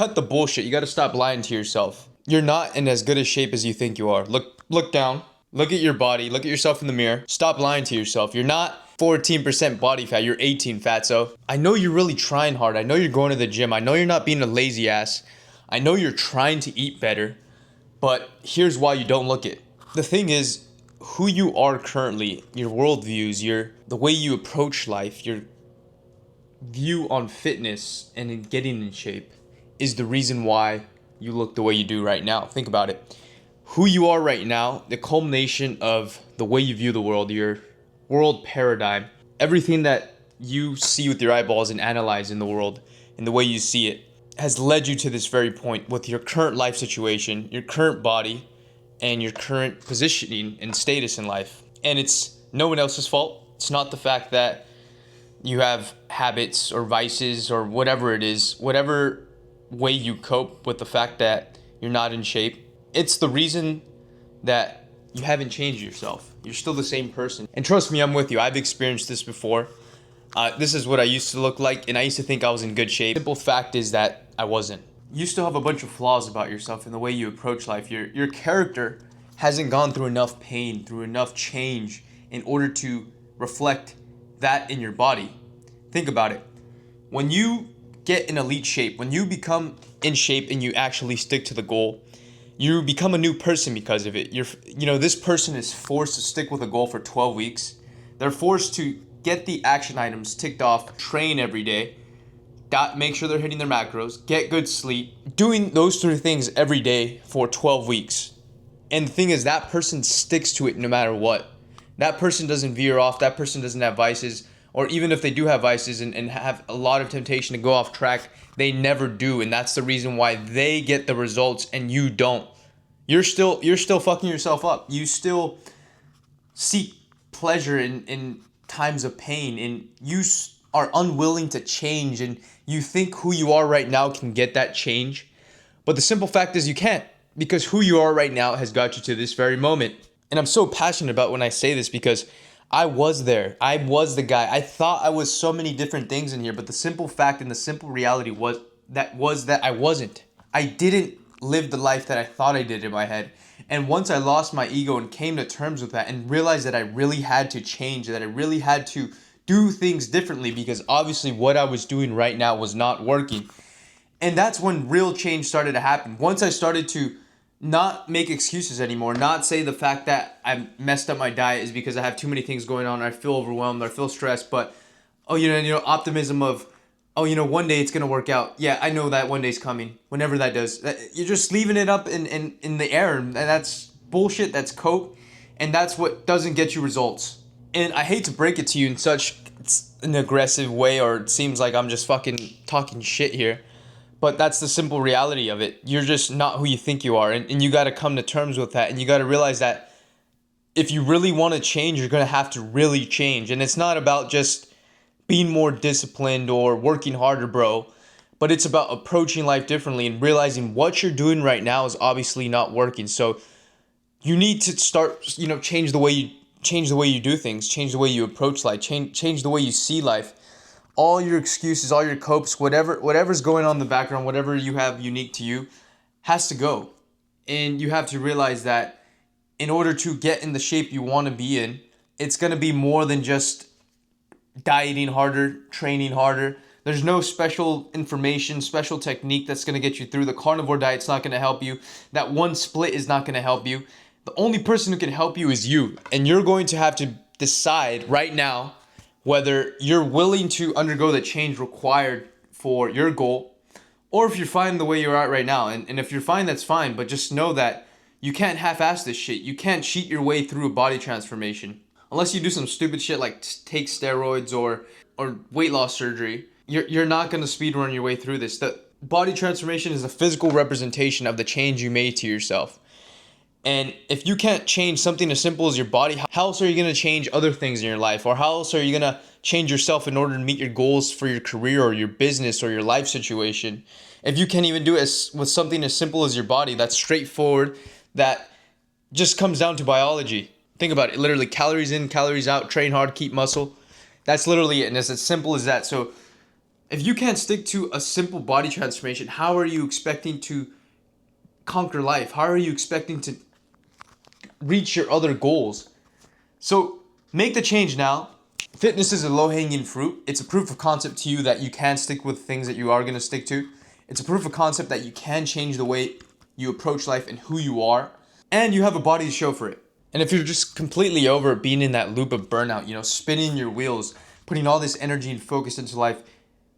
cut the bullshit. You got to stop lying to yourself. You're not in as good a shape as you think you are. Look down. Look at your body. Look at yourself in the mirror. Stop lying to yourself. You're not 14% body fat. You're 18 fatso. I know you're really trying hard. I know you're going to the gym. I know you're not being a lazy ass. I know you're trying to eat better. But here's why you don't look it. The thing is, who you are currently, your worldviews, the way you approach life, your view on fitness and in getting in shape is the reason why you look the way you do right now. Think about it. Who you are right now, the culmination of the way you view the world, your world paradigm, everything that you see with your eyeballs and analyze in the world and the way you see it has led you to this very point with your current life situation, your current body, and your current positioning and status in life. And it's no one else's fault. It's not the fact that you have habits or vices or whatever it is, whatever way you cope with the fact that you're not in shape. It's the reason that you haven't changed yourself. You're still the same person. And trust me, I'm with you. I've experienced this before. This is what I used to look like, and I used to think I was in good shape. Simple fact is that I wasn't. You still have a bunch of flaws about yourself in the way you approach life. Your character hasn't gone through enough pain, through enough change in order to reflect that in your body. Think about it. When you get in elite shape, when you become in shape and you actually stick to the goal, you become a new person because of it. This person is forced to stick with a goal for 12 weeks. They're forced to get the action items ticked off, train every day, make sure they're hitting their macros, get good sleep, doing those three things every day for 12 weeks. And the thing is, that person sticks to it no matter what. That person doesn't veer off. That person doesn't have vices. Or even if they do have vices and have a lot of temptation to go off track, they never do. And that's the reason why they get the results and you don't. You're still fucking yourself up. You still seek pleasure in times of pain, and you are unwilling to change, and you think who you are right now can get that change. But the simple fact is you can't, because who you are right now has got you to this very moment. And I'm so passionate about when I say this because I was there. I was the guy. I thought I was so many different things in here, but the simple fact and the simple reality was that I wasn't. I didn't live the life that I thought I did in my head. And once I lost my ego and came to terms with that and realized that I really had to change, that I really had to do things differently because obviously what I was doing right now was not working. And that's when real change started to happen. Once I started to not make excuses anymore, not say the fact that I messed up my diet is because I have too many things going on, I feel overwhelmed, I feel stressed, but optimism of, one day it's going to work out. Yeah, I know that one day's coming, whenever that does. You're just leaving it up in the air, and that's bullshit, that's coke, and that's what doesn't get you results. And I hate to break it to you in such an aggressive way, or it seems like I'm just fucking talking shit here, but that's the simple reality of it. You're just not who you think you are, and you got to come to terms with that, and you got to realize that if you really want to change, you're going to have to really change. And it's not about just being more disciplined or working harder, bro, but it's about approaching life differently and realizing what you're doing right now is obviously not working. So you need to start, change the way you do things, change the way you approach life, change the way you see life. All your excuses, all your copes, whatever's going on in the background, whatever you have unique to you, has to go. And you have to realize that in order to get in the shape you want to be in, it's going to be more than just dieting harder, training harder. There's no special information, special technique that's going to get you through. The carnivore diet's not going to help you. That one split is not going to help you. The only person who can help you is you. And you're going to have to decide right now whether you're willing to undergo the change required for your goal, or if you're fine the way you're at right now. And if you're fine, that's fine. But just know that you can't half-ass this shit. You can't cheat your way through a body transformation. Unless you do some stupid shit like take steroids or weight loss surgery, you're not going to speedrun your way through this. The body transformation is a physical representation of the change you made to yourself. And if you can't change something as simple as your body, how else are you going to change other things in your life? Or how else are you going to change yourself in order to meet your goals for your career or your business or your life situation? If you can't even do it with something as simple as your body, that's straightforward, that just comes down to biology. Think about it. Literally, calories in, calories out, train hard, keep muscle. That's literally it, and it's as simple as that. So If you can't stick to a simple body transformation, how are you expecting to conquer life? How are you expecting to reach your other goals? So make the change now. Fitness is a low-hanging fruit. It's a proof of concept to you that you can stick with things that you are going to stick to. It's a proof of concept that you can change the way you approach life and who you are. And you have a body to show for it. And if you're just completely over being in that loop of burnout, spinning your wheels, putting all this energy and focus into life,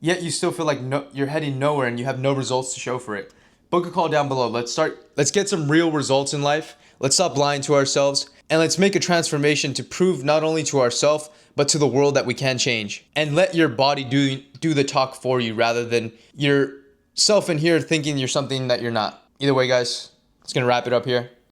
yet you still feel like you're heading nowhere and you have no results to show for it, book a call down below. Let's get some real results in life. Let's stop lying to ourselves, and let's make a transformation to prove not only to ourselves, but to the world that we can change. And let your body do the talk for you rather than yourself in here thinking you're something that you're not. Either way, guys, it's gonna wrap it up here.